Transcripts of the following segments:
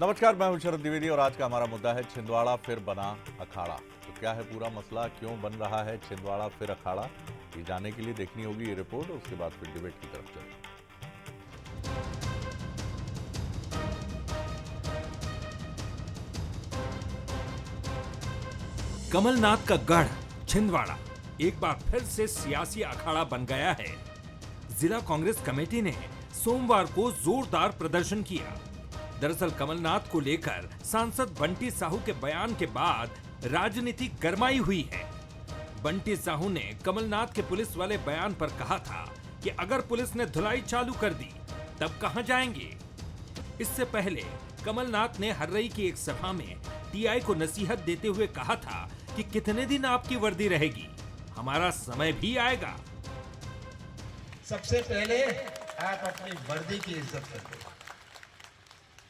नमस्कार, मैं हूं शरद द्विवेदी और आज का हमारा मुद्दा है छिंदवाड़ा फिर बना अखाड़ा। तो क्या है पूरा मसला, क्यों बन रहा है छिंदवाड़ा फिर अखाड़ा, ये जानने के लिए देखनी होगी ये रिपोर्ट और उसके बाद फिर डिबेट की तरफ चलें। कमलनाथ का गढ़ छिंदवाड़ा एक बार फिर से सियासी अखाड़ा बन गया है। जिला कांग्रेस कमेटी ने सोमवार को जोरदार प्रदर्शन किया। दरअसल कमलनाथ को लेकर सांसद बंटी साहू के बयान के बाद राजनीति गरमाई हुई है। बंटी साहू ने कमलनाथ के पुलिस वाले बयान पर कहा था कि अगर पुलिस ने धुलाई चालू कर दी तब कहां जाएंगे। इससे पहले कमलनाथ ने हर्रई की एक सभा में टीआई को नसीहत देते हुए कहा था कि कितने दिन आपकी वर्दी रहेगी, हमारा समय भी आएगा। सबसे पहले आप अपनी वर्दी की इज्जत करते हो।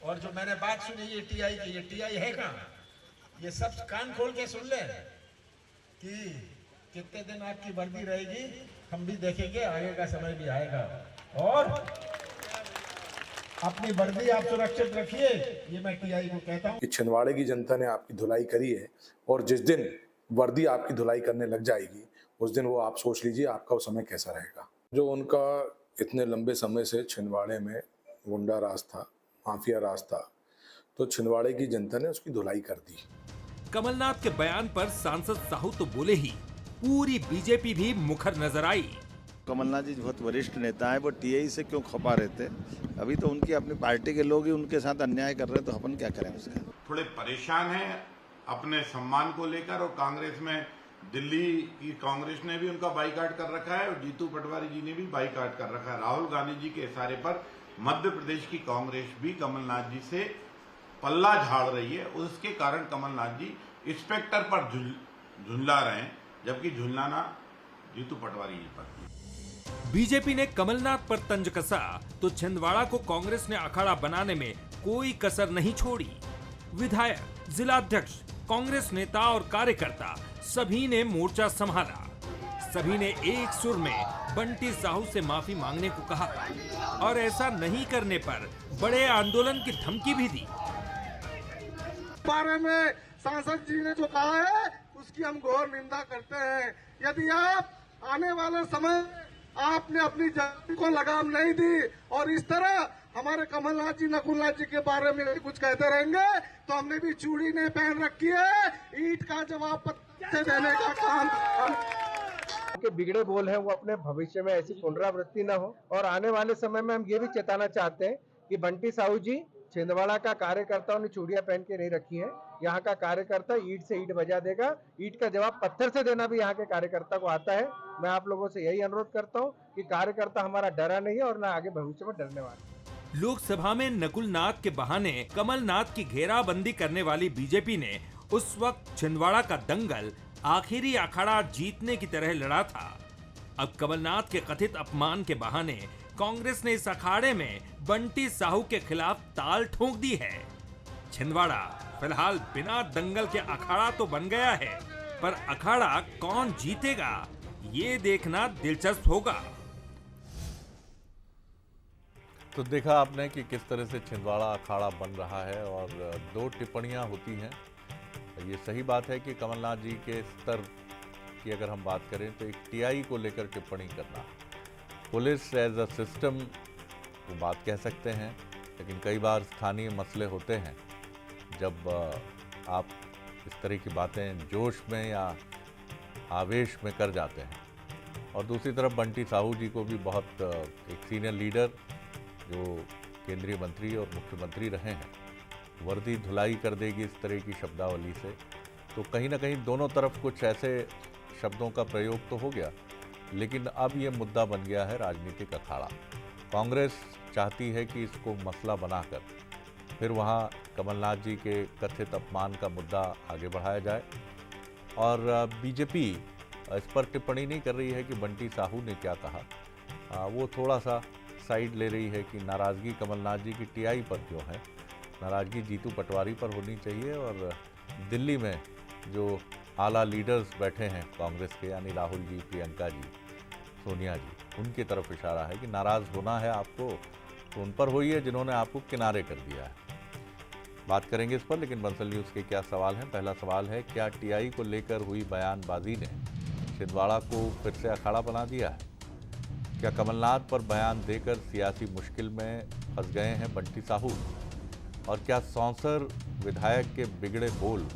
और जो मैंने बात सुनी ये टीआई की, ये टीआई है कहाँ? ये सब कान खोल के सुन ले कि कितने दिन आपकी वर्दी रहेगी, हम भी देखेंगे, आगे का समय भी आएगा। और अपनी वर्दी आप सुरक्षित रखिए, ये मैं टीआई को कहता हूँ। कि छिंदवाड़े की जनता ने आपकी धुलाई करी है और जिस दिन वर्दी आपकी धुलाई करने लग जाएगी उस दिन वो आप सोच लीजिए आपका वो समय कैसा रहेगा। जो उनका इतने लंबे समय से छिंदवाड़े में गुंडा राज था, माफिया राज था, तो छिंदवाड़े की जनता ने उसकी धुलाई कर दी। कमलनाथ के बयान पर सांसद साहू तो बोले ही पूरी बीजेपी भी मुखर नजर आई। कमलनाथ जी बहुत वरिष्ठ नेता है, वो टीआई से क्यों खपा रहे थे? अभी तो उनकी अपनी पार्टी के लोग ही उनके साथ अन्याय कर रहे हैं, तो अपन क्या करें उसका? थोड़े परेशान हैं अपने सम्मान को लेकर, और कांग्रेस में दिल्ली की कांग्रेस ने भी उनका बाईकाट कर रखा है और जीतू पटवारी जी ने भी बाईकाट कर रखा है। राहुल गांधी जी के इशारे पर मध्य प्रदेश की कांग्रेस भी कमलनाथ जी से पल्ला झाड़ रही है। उसके कारण कमलनाथ जी इंस्पेक्टर पर झुंझला रहे हैं, जबकि झुंझलाना जीतू पटवारी जी पर। बीजेपी ने कमलनाथ पर तंज कसा तो छिंदवाड़ा को कांग्रेस ने अखाड़ा बनाने में कोई कसर नहीं छोड़ी। विधायक, जिलाध्यक्ष, कांग्रेस नेता और कार्यकर्ता सभी ने मोर्चा संभाला। सभी ने एक सुर में बंटी साहू से माफी मांगने को कहा और ऐसा नहीं करने पर बड़े आंदोलन की धमकी भी दी। बारे में सांसद जी ने जो कहा है उसकी हम घोर निंदा करते हैं। यदि आप आने वाले समय आपने अपनी जान को लगाम नहीं दी और इस तरह हमारे कमलनाथ जी, नकुलनाथ जी के बारे में कुछ कहते रहेंगे तो हमने भी चूड़ी नहीं पहन रखी है, ईंट का जवाब पत्थर देने का काम के बिगड़े बोल है वो अपने भविष्य में ऐसी पुनरावृत्ति न हो। और आने वाले समय में हम ये भी चेताना चाहते हैं कि बंटी साहू जी, छिंदवाड़ा का कार्यकर्ताओं ने चूड़ियां पहन के नहीं रखी है। यहाँ का कार्यकर्ता ईंट से ईंट बजा देगा, ईंट का जवाब पत्थर से देना भी यहाँ के कार्यकर्ता को आता है। मैं आप लोगों से यही अनुरोध करता हूँ कि कार्यकर्ता हमारा डरा नहीं है और न आगे भविष्य में डरने वाला। लोकसभा में नकुलनाथ के बहाने कमलनाथ की घेराबंदी करने वाली बीजेपी ने उस वक्त छिंदवाड़ा का दंगल आखिरी अखाड़ा जीतने की तरह लड़ा था। अब कमलनाथ के कथित अपमान के बहाने कांग्रेस ने इस अखाड़े में बंटी साहू के खिलाफ ताल ठोक दी है। छिंदवाड़ा फिलहाल बिना दंगल के अखाड़ा तो बन गया है, पर अखाड़ा कौन जीतेगा ये देखना दिलचस्प होगा। तो देखा आपने कि किस तरह से छिंदवाड़ा अखाड़ा बन रहा है और दो टिप्पणियां होती हैं। ये सही बात है कि कमलनाथ जी के स्तर की अगर हम बात करें तो एक टीआई को लेकर टिप्पणी करना, पुलिस एज अ सिस्टम वो बात कह सकते हैं, लेकिन कई बार स्थानीय मसले होते हैं जब आप इस तरह की बातें जोश में या आवेश में कर जाते हैं। और दूसरी तरफ बंटी साहू जी को भी बहुत एक सीनियर लीडर जो केंद्रीय मंत्री और मुख्यमंत्री रहे हैं, वर्दी धुलाई कर देगी इस तरह की शब्दावली से, तो कहीं ना कहीं दोनों तरफ कुछ ऐसे शब्दों का प्रयोग तो हो गया, लेकिन अब ये मुद्दा बन गया है राजनीतिक अखाड़ा। कांग्रेस चाहती है कि इसको मसला बनाकर फिर वहाँ कमलनाथ जी के कथित अपमान का मुद्दा आगे बढ़ाया जाए, और बीजेपी इस पर टिप्पणी नहीं कर रही है कि बंटी साहू ने क्या कहा। वो थोड़ा सा साइड ले रही है कि नाराज़गी कमलनाथ जी की टीआई पर क्यों है, नाराज़गी जीतू पटवारी पर होनी चाहिए। और दिल्ली में जो आला लीडर्स बैठे हैं कांग्रेस के, यानी राहुल जी, प्रियंका जी, सोनिया जी, उनकी तरफ इशारा है कि नाराज़ होना है आपको तो उन पर होइए जिन्होंने आपको किनारे कर दिया है। बात करेंगे इस पर, लेकिन बंसल न्यूज़ के क्या सवाल हैं। पहला सवाल है, क्या टीआई को लेकर हुई बयानबाजी ने छिंदवाड़ा को फिर से अखाड़ा बना दिया है? क्या कमलनाथ पर बयान देकर सियासी मुश्किल में फंस गए हैं बंटी साहू? और क्या सौंसर विधायक के बिगड़े बोल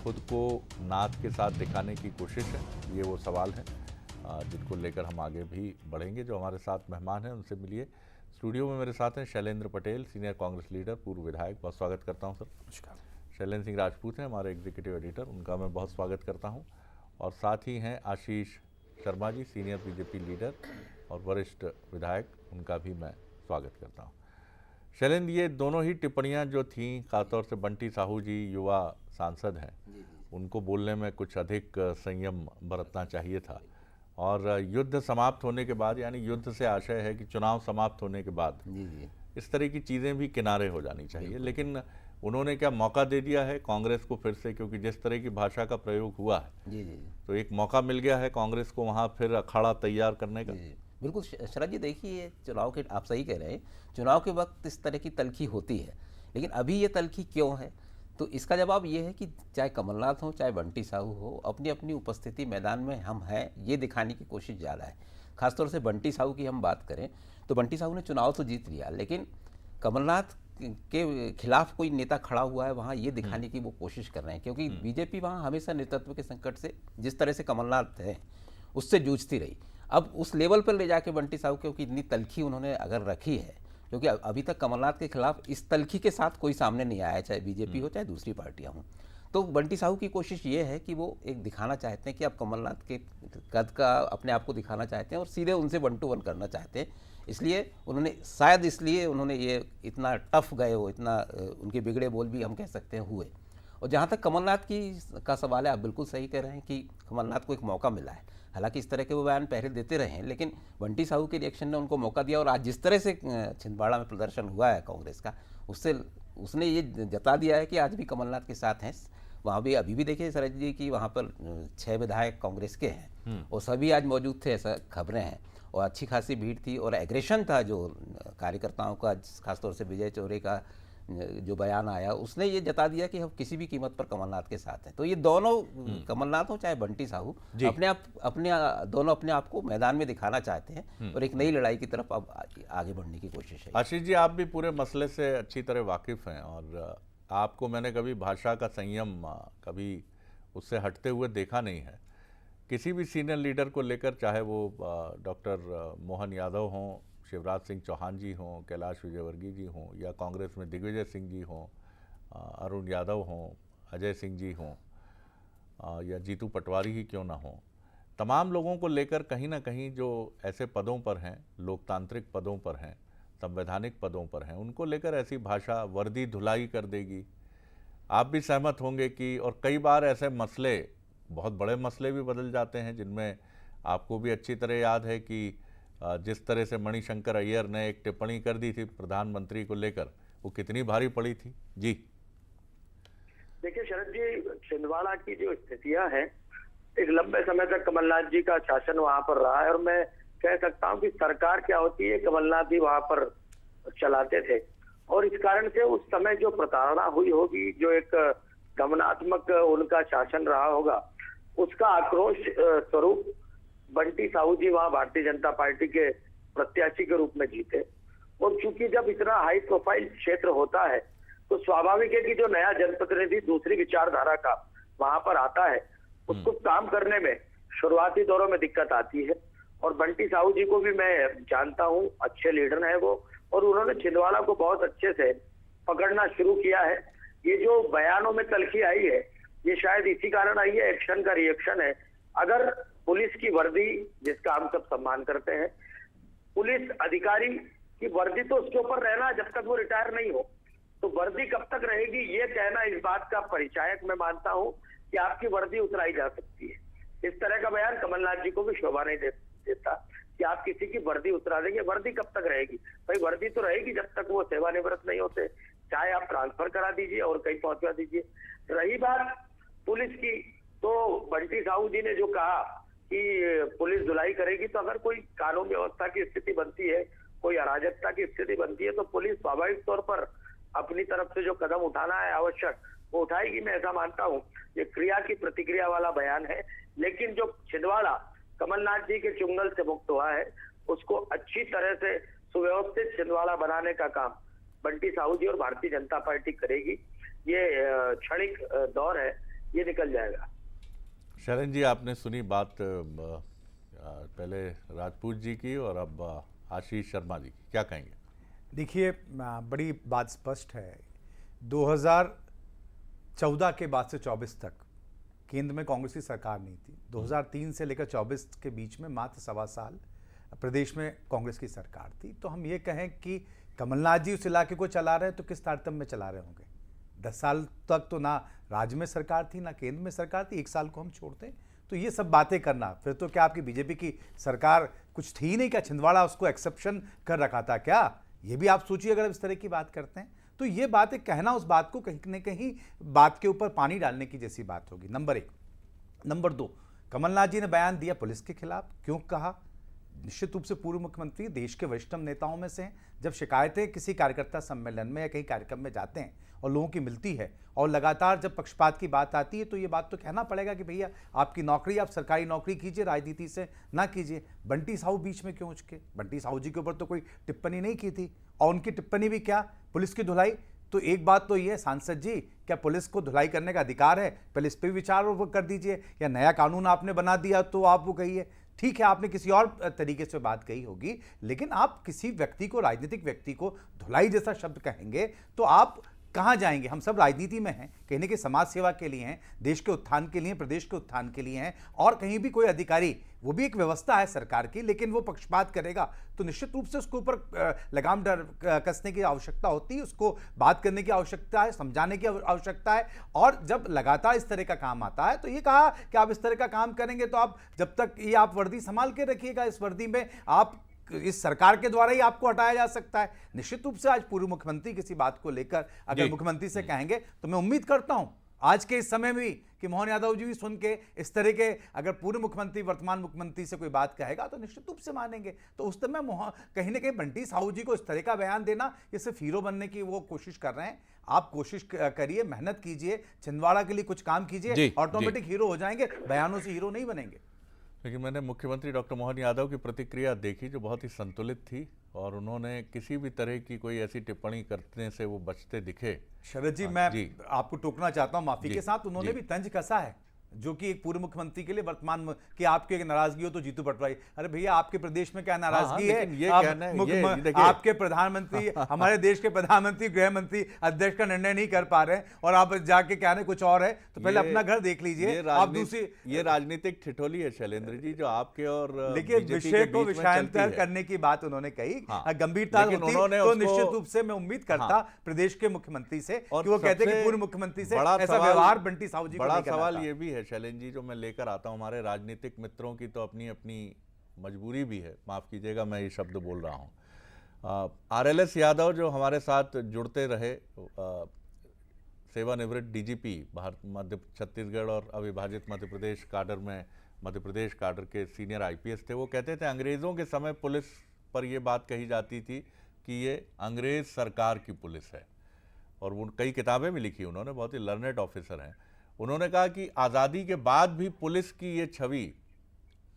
खुद को नाथ के साथ दिखाने की कोशिश है? ये वो सवाल हैं जिनको लेकर हम आगे भी बढ़ेंगे। जो हमारे साथ मेहमान हैं उनसे मिलिए। स्टूडियो में मेरे साथ हैं शैलेंद्र पटेल, सीनियर कांग्रेस लीडर, पूर्व विधायक। बहुत स्वागत करता हूं सर। नमस्कार। शैलेंद्र सिंह राजपूत हैं हमारे एग्जीक्यूटिव एडिटर, उनका मैं बहुत स्वागत करता हूं। और साथ ही हैं Ashish Sharma ji, senior BJP leader और वरिष्ठ विधायक, उनका भी मैं स्वागत करता हूँ। शैलेंद्र, ये दोनों ही टिप्पणियाँ जो थीं, खासतौर से बंटी साहू जी युवा सांसद हैं, उनको बोलने में कुछ अधिक संयम बरतना चाहिए था। और युद्ध समाप्त होने के बाद, यानी युद्ध से आशय है कि चुनाव समाप्त होने के बाद इस तरह की चीज़ें भी किनारे हो जानी चाहिए। लेकिन उन्होंने क्या मौका दे दिया है कांग्रेस को फिर से? क्योंकि जिस तरह की भाषा का प्रयोग हुआ है, तो एक मौका मिल गया है कांग्रेस को वहाँ फिर अखाड़ा तैयार करने का। बिल्कुल शरद जी, देखिए चुनाव के, आप सही कह रहे हैं, चुनाव के वक्त इस तरह की तल्खी होती है, लेकिन अभी ये तल्खी क्यों है? तो इसका जवाब ये है कि चाहे कमलनाथ हो चाहे बंटी साहू हो, अपनी अपनी उपस्थिति मैदान में हम हैं ये दिखाने की कोशिश ज़्यादा है। खासतौर से बंटी साहू की हम बात करें तो बंटी साहू ने चुनाव तो जीत लिया, लेकिन कमलनाथ के खिलाफ कोई नेता खड़ा हुआ है वहाँ ये दिखाने की वो कोशिश कर रहे हैं, क्योंकि बीजेपी वहाँ हमेशा नेतृत्व के संकट से, जिस तरह से कमलनाथ है उससे जूझती रही। अब उस लेवल पर ले जाके बंटी साहू, क्योंकि इतनी तल्खी उन्होंने अगर रखी है, क्योंकि अभी तक कमलनाथ के खिलाफ इस तल्खी के साथ कोई सामने नहीं आया, चाहे बीजेपी हो चाहे दूसरी पार्टियां हों। तो बंटी साहू की कोशिश ये है कि वो एक दिखाना चाहते हैं कि आप कमलनाथ के कद का अपने आप को दिखाना चाहते हैं और सीधे उनसे 1 to 1 करना चाहते हैं। इसलिए उन्होंने, शायद इसलिए उन्होंने ये इतना टफ गए हो, इतना उनके बिगड़े बोल भी हम कह सकते हैं हुए। और जहाँ तक कमलनाथ का सवाल है, आप बिल्कुल सही कह रहे हैं कि कमलनाथ को एक मौका मिला है। हालांकि इस तरह के वो बयान पहले देते रहे हैं, लेकिन बंटी साहू के रिएक्शन ने उनको मौका दिया। और आज जिस तरह से छिंदवाड़ा में प्रदर्शन हुआ है कांग्रेस का, उससे उसने ये जता दिया है कि आज भी कमलनाथ के साथ हैं। वहाँ भी अभी भी देखिए शरद जी की वहाँ पर 6 विधायक कांग्रेस के हैं और सभी आज मौजूद थे, ऐसा खबरें हैं। और अच्छी खासी भीड़ थी और एग्रेशन था जो कार्यकर्ताओं का, खासतौर से विजय चौरे का जो बयान आया, उसने ये जता दिया कि हम किसी भी कीमत पर कमलनाथ के साथ हैं। तो ये दोनों, कमलनाथ हो चाहे बंटी साहू, दोनों अपने आप को मैदान में दिखाना चाहते हैं और एक नई लड़ाई की तरफ अब आगे बढ़ने की कोशिश है। आशीष जी, आप भी पूरे मसले से अच्छी तरह वाकिफ हैं और आपको मैंने कभी भाषा का संयम कभी उससे हटते हुए देखा नहीं है। किसी भी सीनियर लीडर को लेकर, चाहे वो डॉक्टर मोहन यादव हों, शिवराज सिंह चौहान जी हों, कैलाश विजयवर्गीय जी हों, या कांग्रेस में दिग्विजय सिंह जी हों, अरुण यादव हों, अजय सिंह जी हों, या जीतू पटवारी ही क्यों ना हों, तमाम लोगों को लेकर कहीं ना कहीं जो ऐसे पदों पर हैं, लोकतांत्रिक पदों पर हैं, संवैधानिक पदों पर हैं, उनको लेकर ऐसी भाषा वर्दी धुलाई कर देगी। आप भी सहमत होंगे कि, और कई बार ऐसे मसले, बहुत बड़े मसले भी बदल जाते हैं, जिनमें आपको भी अच्छी तरह याद है कि जिस तरह से मणिशंकर अय्यर ने एक टिप्पणी कर दी थी प्रधानमंत्री को लेकर, वो कितनी भारी पड़ी थी। जी देखिए शरद जी, छिंदवाड़ा की जो स्थितियां हैं, एक लंबे समय तक कमलनाथ जी का शासन वहां पर रहा है और मैं कह सकता हूं कि सरकार क्या होती है, कमलनाथ जी वहां पर चलाते थे। और इस कारण से उस समय जो प्रताड़ना हुई होगी, जो एक दमनात्मक उनका शासन रहा होगा, उसका आक्रोश स्वरूप बंटी साहू जी वहां भारतीय जनता पार्टी के प्रत्याशी के रूप में जीते। और चूंकि जब इतना हाई प्रोफाइल क्षेत्र होता है तो स्वाभाविक है कि जो नया जनप्रतिनिधि दूसरी विचारधारा का वहां पर आता है, उसको काम करने में शुरुआती दौरों में दिक्कत आती है। और बंटी साहू जी को भी मैं जानता हूं, अच्छे लीडर हैं वो, और उन्होंने छिंदवाड़ा को बहुत अच्छे से पकड़ना शुरू किया है। ये जो बयानों में तल्खी आई है, ये शायद इसी कारण आई है, एक्शन का रिएक्शन है। अगर पुलिस की वर्दी, जिसका हम सब सम्मान करते हैं, पुलिस अधिकारी की वर्दी तो उसके ऊपर रहना जब तक वो रिटायर नहीं हो, तो वर्दी कब तक रहेगी ये कहना इस बात का परिचायक मैं मानता हूं कि आपकी वर्दी उतराई जा सकती है। इस तरह का बयान कमलनाथ जी को भी शोभा नहीं देता कि आप किसी की वर्दी उतरा देंगे। वर्दी कब तक रहेगी भाई? वर्दी तो रहेगी जब तक वो सेवानिवृत्त नहीं होते, चाहे आप ट्रांसफर करा दीजिए और कहीं पहुंचा दीजिए। रही बात पुलिस की, तो बंटी साहू जी ने जो कहा कि पुलिस धुलाई करेगी, तो अगर कोई कानून व्यवस्था की स्थिति बनती है, कोई अराजकता की स्थिति बनती है, तो पुलिस स्वाभाविक तौर पर अपनी तरफ से जो कदम उठाना है आवश्यक वो उठाएगी, मैं ऐसा मानता हूँ। ये क्रिया की प्रतिक्रिया वाला बयान है, लेकिन जो छिंदवाड़ा कमलनाथ जी के चुंगल से मुक्त हुआ है उसको अच्छी तरह से सुव्यवस्थित छिंदवाड़ा बनाने का काम बंटी साहू जी और भारतीय जनता पार्टी करेगी। ये क्षणिक दौर है, ये निकल जाएगा। शरण जी, आपने सुनी बात पहले राजपूत जी की और अब आशीष शर्मा जी की, क्या कहेंगे? देखिए, बड़ी बात स्पष्ट है। 2014 के बाद से 24 तक केंद्र में कांग्रेस की सरकार नहीं थी। 2003 से लेकर 24 के बीच में मात्र 1.25 साल प्रदेश में कांग्रेस की सरकार थी। तो हम ये कहें कि कमलनाथ जी उस इलाके को चला रहे हैं तो किस तारतम्य में चला रहे होंगे? 10 साल तक तो ना राज्य में सरकार थी ना केंद्र में सरकार थी, 1 साल को हम छोड़ते हैं। तो ये सब बातें करना, फिर तो क्या आपकी बीजेपी की सरकार कुछ थी नहीं क्या? छिंदवाड़ा उसको एक्सेप्शन कर रखा था क्या? ये भी आप सोचिए अगर इस तरह की बात करते हैं तो ये बातें कहना उस बात को कहीं न कहीं बात के ऊपर पानी डालने की जैसी बात होगी। नंबर 1। नंबर 2, कमलनाथ जी ने बयान दिया पुलिस के खिलाफ। क्यों कहा? निश्चित रूप से पूर्व मुख्यमंत्री देश के वरिष्ठतम नेताओं में से हैं। जब शिकायतें किसी कार्यकर्ता सम्मेलन में या कहीं कार्यक्रम में जाते हैं और लोगों की मिलती है और लगातार जब पक्षपात की बात आती है तो ये बात तो कहना पड़ेगा कि भैया आपकी नौकरी, आप सरकारी नौकरी कीजिए, राजनीति से ना कीजिए। बंटी साहू बीच में क्यों उचके? बंटी साहू जी के ऊपर तो कोई टिप्पणी नहीं की थी, और उनकी टिप्पणी भी क्या, पुलिस की धुलाई। तो एक बात तो ये है सांसद जी, क्या पुलिस को धुलाई करने का अधिकार है? पहले इस पर विचार कर दीजिए, या नया कानून आपने बना दिया तो आप वो कहिए। ठीक है, आपने किसी और तरीके से बात कही होगी, लेकिन आप किसी व्यक्ति को, राजनीतिक व्यक्ति को धुलाई जैसा शब्द कहेंगे तो आप कहाँ जाएंगे? हम सब राजनीति में हैं, कहीं ना कहीं समाज सेवा के लिए हैं, देश के उत्थान के लिए, प्रदेश के उत्थान के लिए हैं, और कहीं भी कोई अधिकारी, वो भी एक व्यवस्था है सरकार की, लेकिन वो पक्षपात करेगा तो निश्चित रूप से उसके ऊपर लगाम कसने की आवश्यकता होती है, उसको बात करने की आवश्यकता है, समझाने की आवश्यकता है। और जब लगातार इस तरह का काम आता है तो ये कहा कि आप इस तरह का काम करेंगे तो आप जब तक ये आप वर्दी संभाल के रखिएगा, इस वर्दी में आप, इस सरकार के द्वारा ही आपको हटाया जा सकता है। निश्चित रूप से आज पूर्व मुख्यमंत्री किसी बात को लेकर अगर मुख्यमंत्री से कहेंगे तो मैं उम्मीद करता हूं आज के इस समय में भी कि मोहन यादव जी भी सुन के इस तरह के, अगर पूर्व मुख्यमंत्री वर्तमान मुख्यमंत्री से कोई बात कहेगा तो निश्चित रूप से मानेंगे। तो उस समय कहीं ना कहीं बंटी साहू जी को इस तरह का बयान देना, ये सिर्फ हीरो बनने की वो कोशिश कर रहे हैं। आप कोशिश करिए, मेहनत कीजिए, छिंदवाड़ा के लिए कुछ काम कीजिए, ऑटोमेटिक हीरो हो जाएंगे, बयानों से हीरो नहीं बनेंगे। लेकिन मैंने मुख्यमंत्री डॉक्टर मोहन यादव की प्रतिक्रिया देखी जो बहुत ही संतुलित थी, और उन्होंने किसी भी तरह की कोई ऐसी टिप्पणी करने से वो बचते दिखे। शरद जी, मैं आपको टोकना चाहता हूं माफी के साथ, उन्होंने भी तंज कसा है जो कि एक पूर्व मुख्यमंत्री के लिए वर्तमान कि आपके नाराजगी हो तो जीतू पटवारी। अरे भैया, आपके प्रदेश में क्या नाराजगी है? आपके प्रधानमंत्री, हमारे देश के प्रधानमंत्री, गृह मंत्री, अध्यक्ष का निर्णय नहीं कर पा रहे हैं और आप जाके कह रहे कुछ और है, तो पहले अपना घर देख लीजिए। आप दूसरी, ये राजनीतिक ठिठोली है शैलेंद्र जी, जो आपके और देखिए विषय को विषयांतर करने की बात उन्होंने कही, गंभीरता होती तो निश्चित रूप से मैं उम्मीद करता प्रदेश के मुख्यमंत्री से कि वो कहते कि पूर्व मुख्यमंत्री से ऐसा व्यवहार बंटी साहू जी को नहीं करना था। बड़ा सवाल ये भी है शैलेंद्र जी, जो मैं लेकर आता हूं, हमारे राजनीतिक मित्रों की तो अपनी अपनी मजबूरी भी है, माफ कीजिएगा मैं ये शब्द बोल रहा हूं। आरएलएस यादव जो हमारे साथ जुड़ते रहे, सेवानिवृत्त डीजीपी मध्य छत्तीसगढ़ और अविभाजित मध्य प्रदेश काडर में, मध्य प्रदेश काडर के सीनियर आईपीएस थे, वो कहते थे अंग्रेज़ों के समय पुलिस पर यह बात कही जाती थी कि ये अंग्रेज सरकार की पुलिस है, और वो कई किताबें भी लिखी उन्होंने, बहुत ही लर्नेड ऑफिसर हैं। उन्होंने कहा कि आज़ादी के बाद भी पुलिस की ये छवि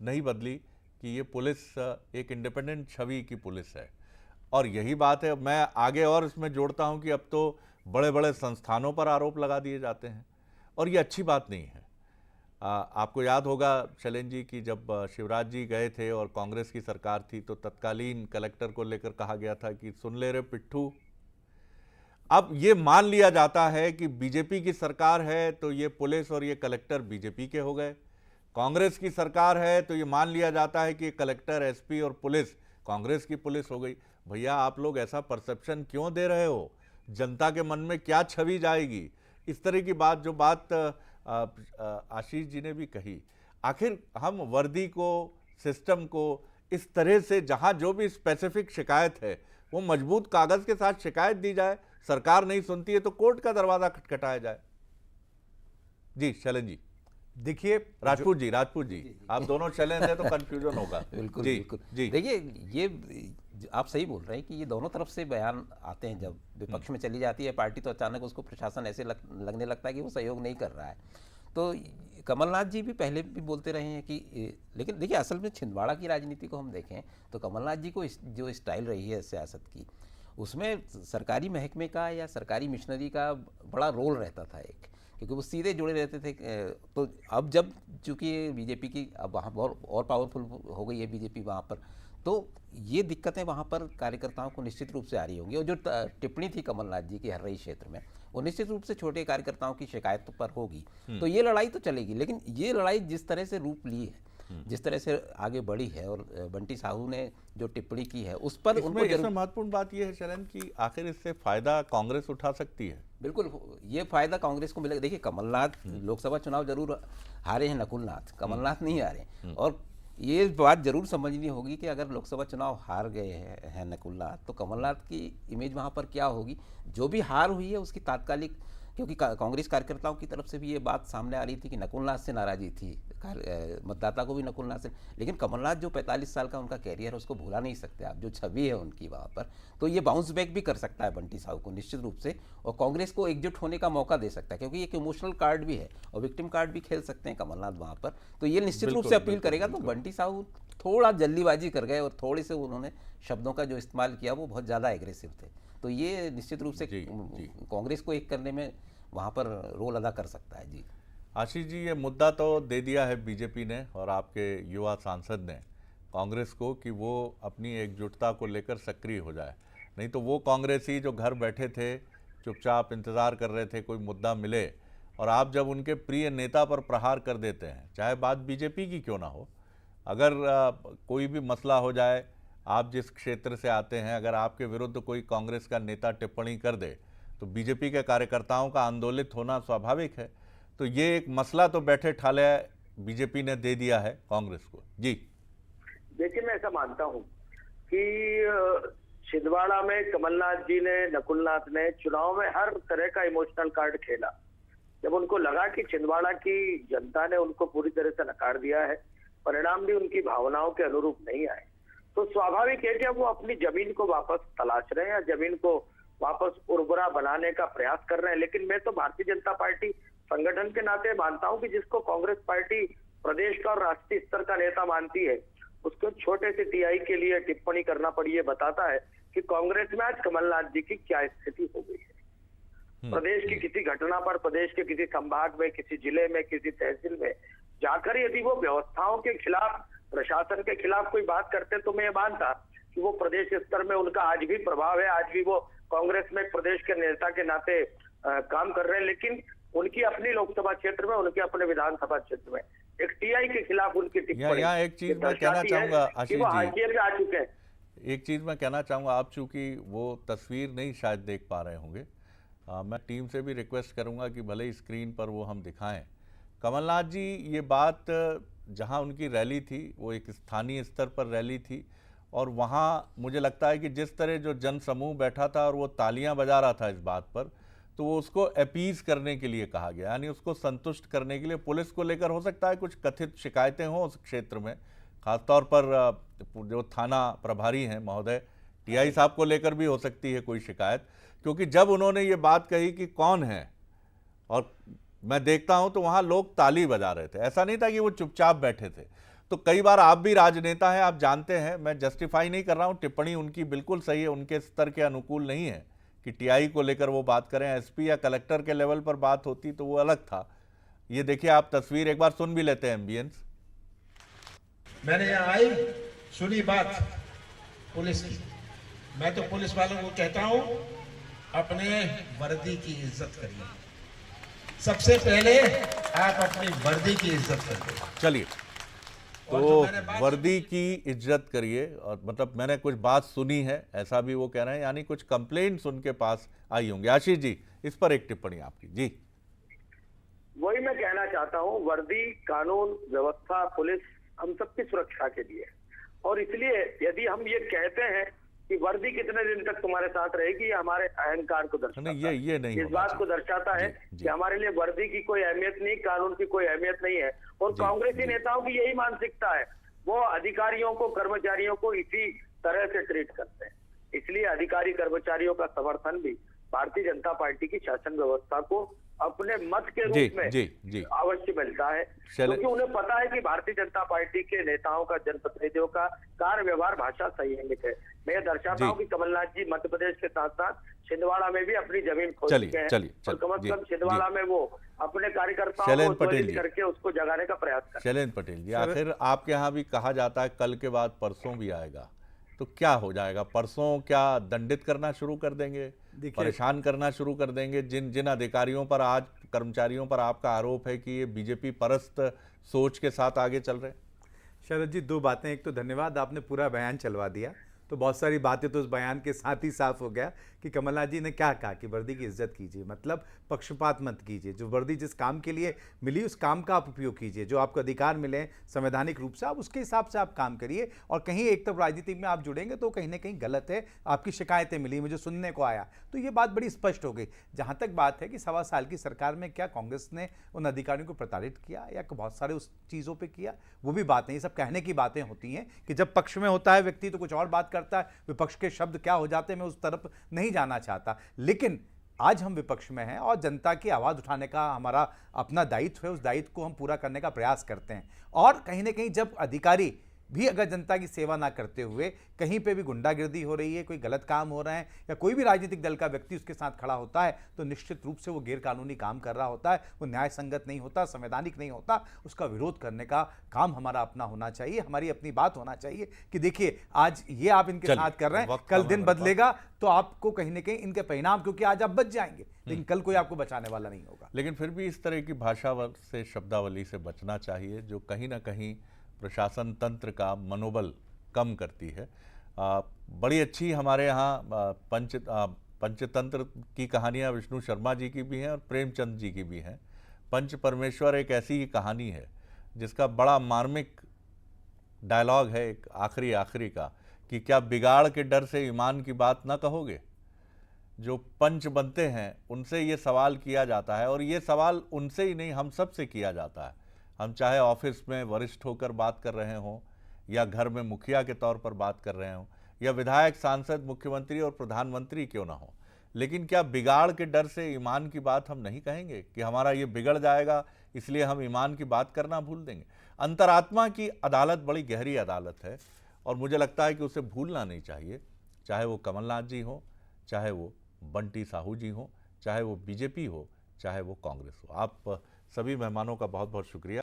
नहीं बदली कि ये पुलिस एक इंडिपेंडेंट छवि की पुलिस है, और यही बात है। मैं आगे और इसमें जोड़ता हूं कि अब तो बड़े बड़े संस्थानों पर आरोप लगा दिए जाते हैं, और ये अच्छी बात नहीं है। आपको याद होगा शैलेंद्र जी कि जब शिवराज जी गए थे और कांग्रेस की सरकार थी तो तत्कालीन कलेक्टर को लेकर कहा गया था कि सुन ले रे पिट्ठू। अब ये मान लिया जाता है कि बीजेपी की सरकार है तो ये पुलिस और ये कलेक्टर बीजेपी के हो गए, कांग्रेस की सरकार है तो ये मान लिया जाता है कि कलेक्टर, एसपी और पुलिस कांग्रेस की पुलिस हो गई। भैया, आप लोग ऐसा परसेप्शन क्यों दे रहे हो? जनता के मन में क्या छवि जाएगी? इस तरह की बात, जो बात आशीष जी ने भी कही, आखिर हम वर्दी को, सिस्टम को इस तरह से, जहां जो भी स्पेसिफिक शिकायत है वो मजबूत कागज के साथ शिकायत दी जाए, सरकार नहीं सुनती है तो कोर्ट का दरवाजा खटखटाया जाए। जी शैलेंद्र जी। देखिए राजपूत जी आप दोनों शैलेंद्र हैं तो कंफ्यूजन होगा। बिल्कुल जी बिल्कुल जी। देखिए, ये आप सही बोल रहे हैं कि ये दोनों तरफ से बयान आते हैं। जब विपक्ष में चली जाती है पार्टी तो अचानक उसको प्रशासन ऐसे लगने लगता है कि वो सहयोग नहीं कर रहा है। तो कमलनाथ जी भी पहले भी बोलते रहे हैं कि, लेकिन देखिए असल में छिंदवाड़ा की राजनीति को हम देखें तो कमलनाथ जी को जो स्टाइल रही है सियासत की, उसमें सरकारी महकमे का या सरकारी मिशनरी का बड़ा रोल रहता था एक, क्योंकि वो सीधे जुड़े रहते थे। तो अब जब चूँकि बीजेपी की अब वहाँ बहुत और पावरफुल हो गई है बीजेपी वहाँ पर, तो ये दिक्कतें वहाँ पर कार्यकर्ताओं को निश्चित रूप से आ रही होंगी। और जो टिप्पणी थी कमलनाथ जी की हर्रई क्षेत्र में, वो निश्चित रूप से छोटे कार्यकर्ताओं की शिकायत पर होगी। तो ये लड़ाई तो चलेगी, लेकिन ये लड़ाई जिस तरह से रूप ली है, जिस तरह से आगे बढ़ी है, और बंटी साहू ने जो टिप्पणी की है उस पर उनको इसमें महत्वपूर्ण बात यह है शरण कि आखिर इससे फायदा कांग्रेस उठा सकती है। बिल्कुल, ये फायदा कांग्रेस को मिलेगा। देखिए कमलनाथ लोकसभा चुनाव जरूर हारे हैं, नकुलनाथ, कमलनाथ नहीं हारे। और ये बात जरूर समझनी होगी कि अगर लोकसभा चुनाव हार गए हैं नकुलनाथ, तो कमलनाथ की इमेज वहाँ पर क्या होगी। जो भी हार हुई है उसकी तात्कालिक, क्योंकि कांग्रेस कार्यकर्ताओं की तरफ से भी ये बात सामने आ रही थी कि नकुलनाथ से नाराजी थी, मतदाता को भी नकुलनाथ से। लेकिन कमलनाथ जो 45 साल का उनका कैरियर है उसको भुला नहीं सकते आप, जो छवि है उनकी वहाँ पर, तो ये बाउंस बैक भी कर सकता है बंटी साहू को निश्चित रूप से, और कांग्रेस को एकजुट होने का मौका दे सकता है, क्योंकि एक इमोशनल कार्ड भी है और विक्टिम कार्ड भी खेल सकते हैं कमलनाथ वहाँ पर। तो ये निश्चित रूप से अपील करेगा। तो बंटी साहू थोड़ा जल्दीबाजी कर गए और थोड़े से उन्होंने शब्दों का जो इस्तेमाल किया वो बहुत ज़्यादा एग्रेसिव थे। तो ये निश्चित रूप से कांग्रेस को एक करने में वहाँ पर रोल अदा कर सकता है। जी आशीष जी, ये मुद्दा तो दे दिया है बीजेपी ने और आपके युवा सांसद ने कांग्रेस को कि वो अपनी एकजुटता को लेकर सक्रिय हो जाए। नहीं तो वो कांग्रेसी जो घर बैठे थे, चुपचाप इंतज़ार कर रहे थे कोई मुद्दा मिले, और आप जब उनके प्रिय नेता पर प्रहार कर देते हैं, चाहे बात बीजेपी की क्यों ना हो, अगर कोई भी मसला हो जाए, आप जिस क्षेत्र से आते हैं, अगर आपके विरुद्ध कोई कांग्रेस का नेता टिप्पणी कर दे तो बीजेपी के कार्यकर्ताओं का आंदोलित होना स्वाभाविक है। तो ये एक मसला तो बैठे ठाले बीजेपी ने दे दिया है कांग्रेस को। जी देखिए, मैं ऐसा मानता हूं कि छिंदवाड़ा में कमलनाथ जी ने, नकुलनाथ ने चुनाव में हर तरह का इमोशनल कार्ड खेला। जब उनको लगा कि छिंदवाड़ा की जनता ने उनको पूरी तरह से नकार दिया है, परिणाम भी उनकी भावनाओं के अनुरूप नहीं आए, तो स्वाभाविक है कि वो अपनी जमीन को वापस तलाश रहे हैं या जमीन को वापस उर्वरा बनाने का प्रयास कर रहे हैं। लेकिन मैं तो भारतीय जनता पार्टी संगठन के नाते मानता हूं कि जिसको कांग्रेस पार्टी प्रदेश का और राष्ट्रीय स्तर का नेता मानती है, उसको छोटे से टीआई के लिए टिप्पणी करना पड़ी। ये बताता है कि कांग्रेस में आज कमलनाथ जी की क्या स्थिति हो गई है। प्रदेश की किसी घटना पर, प्रदेश के किसी संभाग में, किसी जिले में, किसी तहसील में जाकर यदि वो व्यवस्थाओं के खिलाफ, प्रशासन के खिलाफ कोई बात करते, तो मैं ये मानता कि वो प्रदेश स्तर में उनका आज भी प्रभाव है, आज भी वो कांग्रेस में प्रदेश के नेता के नाते काम कर रहे हैं। लेकिन उनकी अपनी लोकसभा क्षेत्र में, उनके अपने विधानसभा क्षेत्र में एक टीआई के खिलाफ उनकी टिप्पणी, यहाँ एक चीज मैं कहना चाहूंगा आशीष जी, पे आ चुके हैं। एक चीज मैं कहना चाहूंगा, आप चूंकि वो तस्वीर नहीं शायद देख पा रहे होंगे, मैं टीम से भी रिक्वेस्ट करूंगा कि भले ही स्क्रीन पर वो हम दिखाएं। कमलनाथ जी, ये बात जहां उनकी रैली थी वो एक स्थानीय स्तर पर रैली थी, और वहाँ मुझे लगता है कि जिस तरह जो जन समूह बैठा था और वो तालियां बजा रहा था इस बात पर, तो वो उसको अपीज करने के लिए कहा गया, यानी उसको संतुष्ट करने के लिए। पुलिस को लेकर हो सकता है कुछ कथित शिकायतें हों उस क्षेत्र में, खासतौर पर जो थाना प्रभारी हैं महोदय, टीआई साहब को लेकर भी हो सकती है कोई शिकायत, क्योंकि जब उन्होंने ये बात कही कि कौन है, और मैं देखता हूं तो वहां लोग ताली बजा रहे थे, ऐसा नहीं था कि वो चुपचाप बैठे थे। तो कई बार आप भी राजनेता हैं, आप जानते हैं, मैं जस्टिफाई नहीं कर रहा हूं, टिप्पणी उनकी बिल्कुल सही है, उनके स्तर के अनुकूल नहीं है कि टीआई को लेकर वो बात करें। एसपी या कलेक्टर के लेवल पर बात होती तो वो अलग था। ये देखिए आप तस्वीर एक बार सुन भी लेते हैं एम्बियंस। मैंने यहाँ आई, सुनी बात पुलिस की, मैं तो पुलिस वालों को कहता हूं अपने वर्दी की इज्जत करिए। सबसे पहले आप अपनी वर्दी की इज्जत करिए। चलिए, तो वर्दी की इज्जत करिए, और मतलब मैंने कुछ बात सुनी है ऐसा भी वो कह रहे हैं, यानी कुछ कंप्लेंट्स उनके पास आई होंगी। आशीष जी, इस पर एक टिप्पणी आपकी। जी वही मैं कहना चाहता हूं, वर्दी, कानून व्यवस्था, पुलिस हम सबकी सुरक्षा के लिए, और इसलिए यदि हम ये कहते हैं कि वर्दी कितने दिन तक तुम्हारे साथ रहेगी, ये हमारे अहंकार को दर्शाता है। ये नहीं, इस बात को दर्शाता है कि हमारे लिए वर्दी की कोई अहमियत नहीं, कानून की कोई अहमियत नहीं है। और कांग्रेसी नेताओं की यही मानसिकता है, वो अधिकारियों को, कर्मचारियों को इसी तरह से ट्रीट करते हैं। इसलिए अधिकारी कर्मचारियों का समर्थन भी भारतीय जनता पार्टी की शासन व्यवस्था को अपने मत के रूप में अवश्य मिलता है, क्योंकि उन्हें पता है कि भारतीय जनता पार्टी के नेताओं का, जनप्रतिनिधियों का कार्य व्यवहार, भाषा संयमित है। मैं ये दर्शाता हूँ कि कमलनाथ जी मध्य प्रदेश के साथ साथ छिंदवाड़ा में भी अपनी जमीन खोद चुके हैं और कम से कम छिंदवाड़ा में वो अपने कार्यकर्ताओं को प्रेरित करके उसको जगाने का प्रयास कर। शैलेंद्र पटेल जी, आखिर आपके यहाँ भी कहा जाता है कल के बाद परसों भी आएगा, तो क्या हो जाएगा? परसों क्या दंडित करना शुरू कर देंगे, परेशान करना शुरू कर देंगे? जिन जिन अधिकारियों पर, आज कर्मचारियों पर आपका आरोप है कि ये बीजेपी परस्त सोच के साथ आगे चल रहे हैं। शरद जी, दो बातें। एक तो धन्यवाद, आपने पूरा बयान चलवा दिया, तो बहुत सारी बातें तो उस बयान के साथ ही साफ हो गया कि कमलनाथ जी ने क्या कहा कि वर्दी की इज्जत कीजिए, मतलब पक्षपात मत कीजिए। जो वर्दी जिस काम के लिए मिली उस काम का आप उपयोग कीजिए, जो आपको अधिकार मिले संवैधानिक रूप से आप उसके हिसाब से आप काम करिए। और कहीं एक तरफ राजनीति में आप जुड़ेंगे तो कहीं ना कहीं गलत है। आपकी शिकायतें मिली, मुझे सुनने को आया, तो ये बात बड़ी स्पष्ट हो गई। जहाँ तक बात है कि 1.25 साल की सरकार में क्या कांग्रेस ने उन अधिकारियों को प्रताड़ित किया या बहुत सारे उस चीज़ों पर किया, वो भी बात नहीं। सब कहने की बातें होती हैं कि जब पक्ष में होता है व्यक्ति तो कुछ और बात करता है, विपक्ष के शब्द क्या हो जाते हैं मैं उस तरफ नहीं जाना चाहता। लेकिन आज हम विपक्ष में हैं और जनता की आवाज उठाने का हमारा अपना दायित्व है, उस दायित्व को हम पूरा करने का प्रयास करते हैं। और कहीं ना कहीं जब अधिकारी भी अगर जनता की सेवा ना करते हुए कहीं पे भी गुंडागिर्दी हो रही है, कोई गलत काम हो रहा है, या कोई भी राजनीतिक दल का व्यक्ति उसके साथ खड़ा होता है, तो निश्चित रूप से वो गैर कानूनी काम कर रहा होता है, वो न्याय संगत नहीं होता, संवैधानिक नहीं होता। उसका विरोध करने का काम हमारा अपना होना चाहिए, हमारी अपनी बात होना चाहिए कि देखिए आज ये आप इनके साथ कर रहे हैं, कल दिन बदलेगा तो आपको कहीं ना कहीं इनके परिणाम, क्योंकि आज आप बच जाएंगे लेकिन कल कोई आपको बचाने वाला नहीं होगा। लेकिन फिर भी इस तरह की भाषा से, शब्दावली से बचना चाहिए जो कहीं ना कहीं प्रशासन तंत्र का मनोबल कम करती है। बड़ी अच्छी हमारे यहाँ पंचतंत्र की कहानियाँ विष्णु शर्मा जी की भी हैं और प्रेमचंद जी की भी हैं। पंच परमेश्वर एक ऐसी ही कहानी है जिसका बड़ा मार्मिक डायलॉग है एक आखिरी का, कि क्या बिगाड़ के डर से ईमान की बात ना कहोगे। जो पंच बनते हैं उनसे ये सवाल किया जाता है, और ये सवाल उनसे ही नहीं हम सब से किया जाता है। हम चाहे ऑफिस में वरिष्ठ होकर बात कर रहे हों, या घर में मुखिया के तौर पर बात कर रहे हों, या विधायक, सांसद, मुख्यमंत्री और प्रधानमंत्री क्यों ना हो, लेकिन क्या बिगाड़ के डर से ईमान की बात हम नहीं कहेंगे कि हमारा ये बिगड़ जाएगा इसलिए हम ईमान की बात करना भूल देंगे। अंतरात्मा की अदालत बड़ी गहरी अदालत है और मुझे लगता है कि उसे भूलना नहीं चाहिए, चाहे वो कमलनाथ जी हो, चाहे वो बंटी साहू जी हो, चाहे वो बीजेपी हो, चाहे वो कांग्रेस हो। आप सभी मेहमानों का बहुत बहुत शुक्रिया।